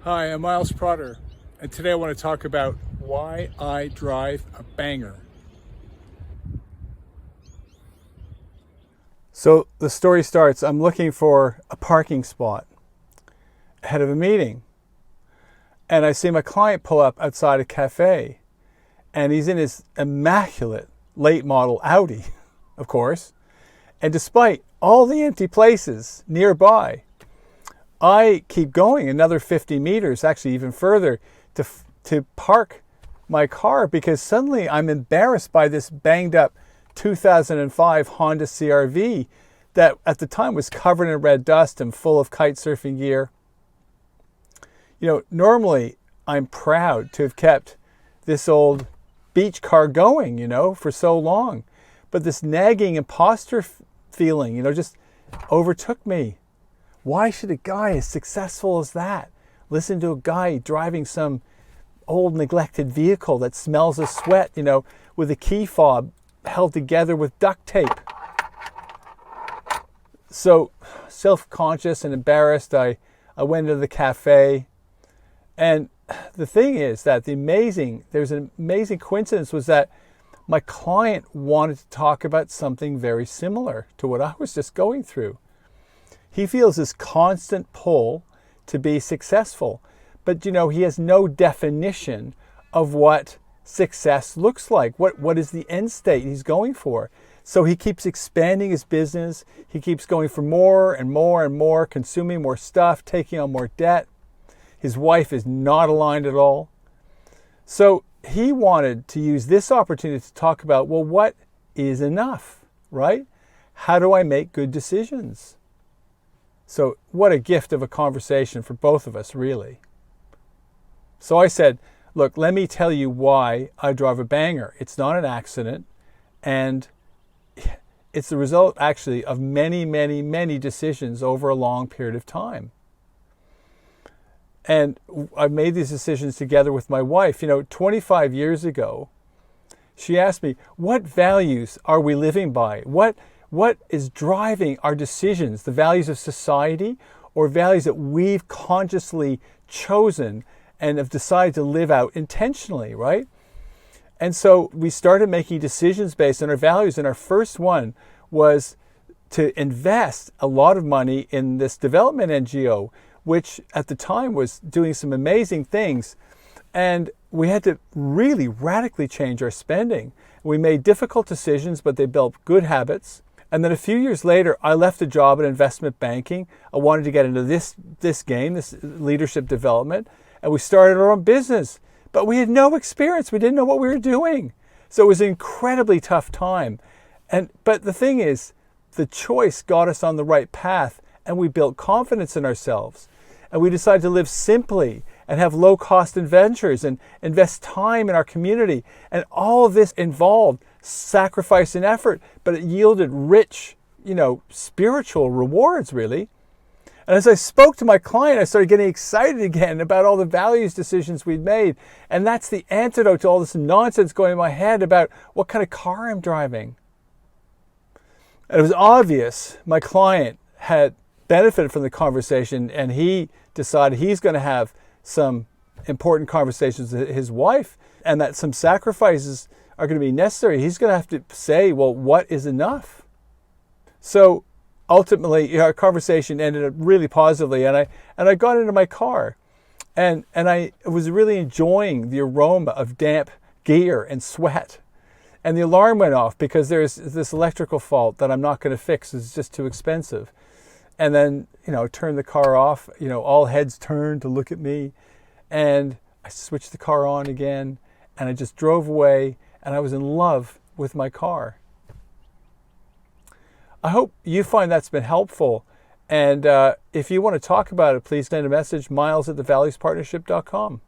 Hi, I'm Miles Trotter, and today I want to talk about why I drive a banger. So the story starts, I'm looking for a parking spot ahead of a meeting, and I see my client pull up outside a cafe, and he's in his immaculate late model Audi, of course, and despite all the empty places nearby, I keep going another 50 meters, actually even further, to park my car because suddenly I'm embarrassed by this banged up 2005 Honda CR-V that at the time was covered in red dust and full of kite surfing gear. You know, normally I'm proud to have kept this old beach car going, for so long. But this nagging imposter feeling, just overtook me. Why should a guy as successful as that listen to a guy driving some old neglected vehicle that smells of sweat, with a key fob held together with duct tape? So self-conscious and embarrassed, I went into the cafe. And the thing is that there's an amazing coincidence was that my client wanted to talk about something very similar to what I was just going through. He feels this constant pull to be successful, but he has no definition of what success looks like. What is the end state he's going for? So he keeps expanding his business. He keeps going for more and more and more, consuming more stuff, taking on more debt. His wife is not aligned at all. So he wanted to use this opportunity to talk about, well, what is enough, right? How do I make good decisions? So what a gift of a conversation for both of us, really. So I said, look, let me tell you why I drive a banger. It's not an accident, and it's the result, actually, of many, many, many decisions over a long period of time. And I've made these decisions together with my wife. 25 years ago, she asked me, what values are we living by? What is driving our decisions, the values of society or values that we've consciously chosen and have decided to live out intentionally, right? And so we started making decisions based on our values. And our first one was to invest a lot of money in this development NGO, which at the time was doing some amazing things. And we had to really radically change our spending. We made difficult decisions, but they built good habits. And then a few years later, I left a job in investment banking. I wanted to get into this game, this leadership development, and we started our own business. But we had no experience. We didn't know what we were doing. So it was an incredibly tough time. But the thing is, the choice got us on the right path, and we built confidence in ourselves. And we decided to live simply and have low-cost adventures and invest time in our community. And all of this involved sacrifice and effort, but it yielded rich, spiritual rewards, really. And as I spoke to my client, I started getting excited again about all the values decisions we'd made. And that's the antidote to all this nonsense going in my head about what kind of car I'm driving. And it was obvious my client had benefited from the conversation, and he decided he's going to have some important conversations with his wife, and that some sacrifices are going to be necessary. He's going to have to say, well, what is enough? So ultimately, our conversation ended up really positively, and I got into my car, and I was really enjoying the aroma of damp gear and sweat. And the alarm went off because there's this electrical fault that I'm not going to fix. It's just too expensive. And then, turned the car off, all heads turned to look at me, and I switched the car on again, and I just drove away, and I was in love with my car. I hope you find that's been helpful. And if you want to talk about it, please send a message, miles@thevaluespartnership.com.